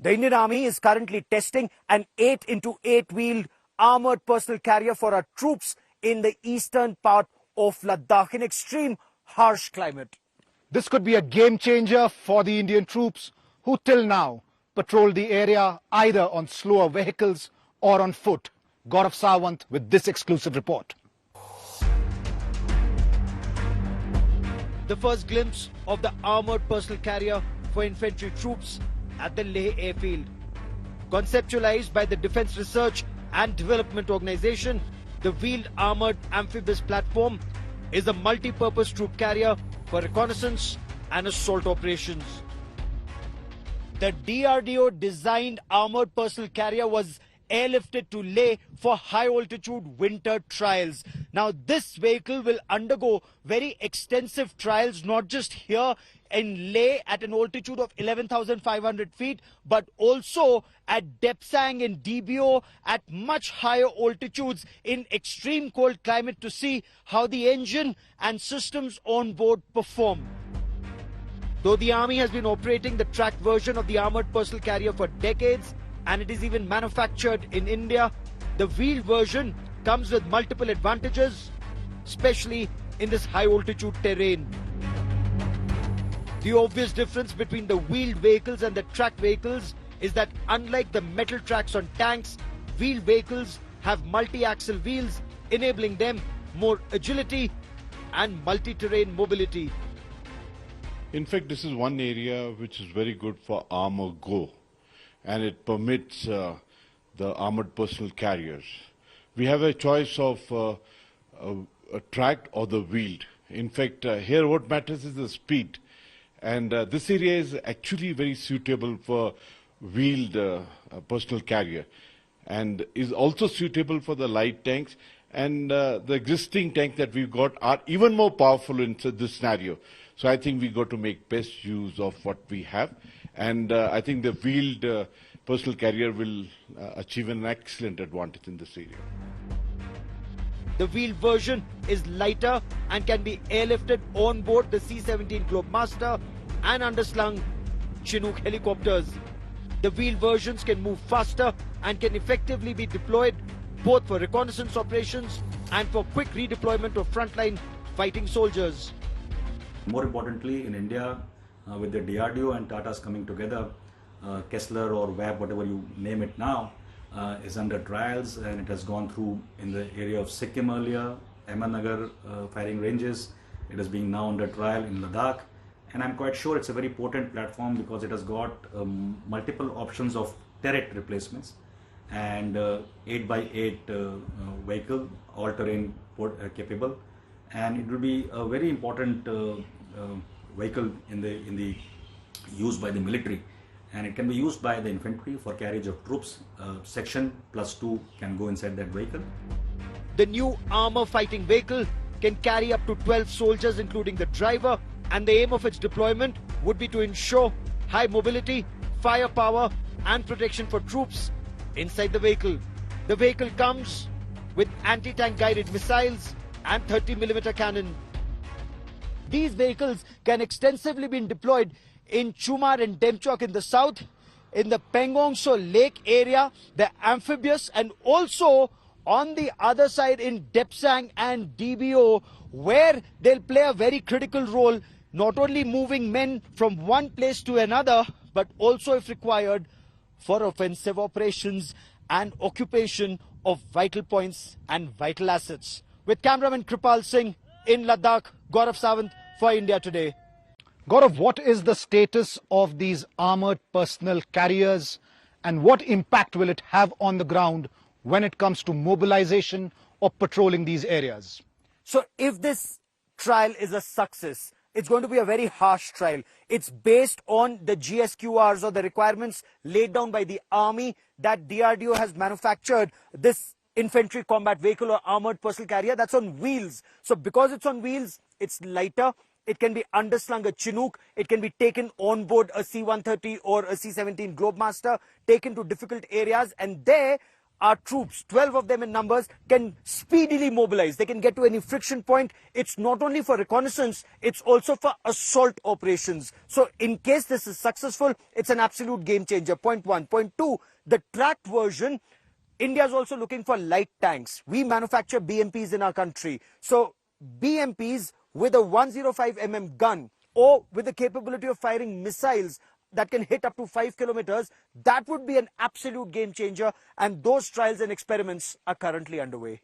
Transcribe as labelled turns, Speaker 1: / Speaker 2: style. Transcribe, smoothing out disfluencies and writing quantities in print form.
Speaker 1: The Indian Army is currently testing an 8 into 8 wheeled armored personal carrier for our troops in the eastern part of Ladakh in extreme harsh climate.
Speaker 2: This could be a game changer for the Indian troops who till now patrolled the area either on slower vehicles or on foot. Gaurav Sawant with this exclusive report.
Speaker 3: The first glimpse of the armored personal carrier for infantry troops at the Leh airfield. Conceptualized by the Defence Research and Development Organization, the wheeled armored amphibious platform is a multi-purpose troop carrier for reconnaissance and assault operations. The DRDO designed armored personal carrier was airlifted to Leh for high-altitude winter trials. Now, this vehicle will undergo very extensive trials, not just here in Leh at an altitude of 11,500 feet, but also at Depsang in DBO at much higher altitudes in extreme cold climate to see how the engine and systems on board perform. Though the Army has been operating the tracked version of the armored personal carrier for decades, and it is even manufactured in India, the wheeled version comes with multiple advantages, especially in this high-altitude terrain. The obvious difference between the wheeled vehicles and the tracked vehicles is that unlike the metal tracks on tanks, wheeled vehicles have multi-axle wheels, enabling them more agility and multi-terrain mobility.
Speaker 4: In fact, this is one area which is very good for Armour Go, and it permits the armored personal carriers. We have a choice of a tracked or the wheeled. In fact, here what matters is the speed, and this area is actually very suitable for wheeled personal carrier, and is also suitable for the light tanks, and the existing tanks that we've got are even more powerful in this scenario. So I think we got to make best use of what we have, and I think the wheeled personal carrier will achieve an excellent advantage in this area.
Speaker 3: The wheeled version is lighter and can be airlifted on board the C-17 Globemaster and underslung Chinook helicopters. The wheeled versions can move faster and can effectively be deployed both for reconnaissance operations and for quick redeployment of frontline fighting soldiers.
Speaker 5: More importantly, in India, with the DRDO and Tata's coming together, Kessler or WAB, whatever you name it now, is under trials, and it has gone through in the area of Sikkim earlier, Ahmednagar firing ranges. It is being now under trial in Ladakh, and I'm quite sure it's a very potent platform because it has got multiple options of turret replacements and 8x8 vehicle, all-terrain capable, and it will be a very important vehicle in the used by the military, and it can be used by the infantry for carriage of troops. Section +2 can go inside that vehicle.
Speaker 3: The new armor fighting vehicle can carry up to 12 soldiers, including the driver, and the aim of its deployment would be to ensure high mobility, firepower, and protection for troops inside the vehicle. The vehicle comes with anti-tank guided missiles and 30mm cannon. These vehicles can extensively be deployed in Chumar and Demchok in the south, in the Pangong Tso Lake area, the amphibious, and also on the other side in Depsang and DBO, where they'll play a very critical role, not only moving men from one place to another, but also, if required, for offensive operations and occupation of vital points and vital assets. With cameraman Kripal Singh in Ladakh, Gaurav Sawant for India Today.
Speaker 2: Gaurav, what is the status of these armored personal carriers, and what impact will it have on the ground when it comes to mobilization or patrolling these areas?
Speaker 1: So if this trial is a success, it's going to be a very harsh trial. It's based on the GSQRs or the requirements laid down by the Army that DRDO has manufactured this infantry combat vehicle or armored personal carrier that's on wheels. So because it's on wheels, it's lighter. It can be underslung a Chinook. It can be taken on board a C-130 or a C-17 Globemaster, taken to difficult areas, and there our troops, 12 of them in numbers, can speedily mobilize. They can get to any friction point. It's not only for reconnaissance, it's also for assault operations. So in case this is successful, it's an absolute game changer. Point one. Point two, the tracked version, India is also looking for light tanks. We manufacture BMPs in our country. So BMPs with a 105mm gun or with the capability of firing missiles that can hit up to 5 kilometers, that would be an absolute game changer, and those trials and experiments are currently underway.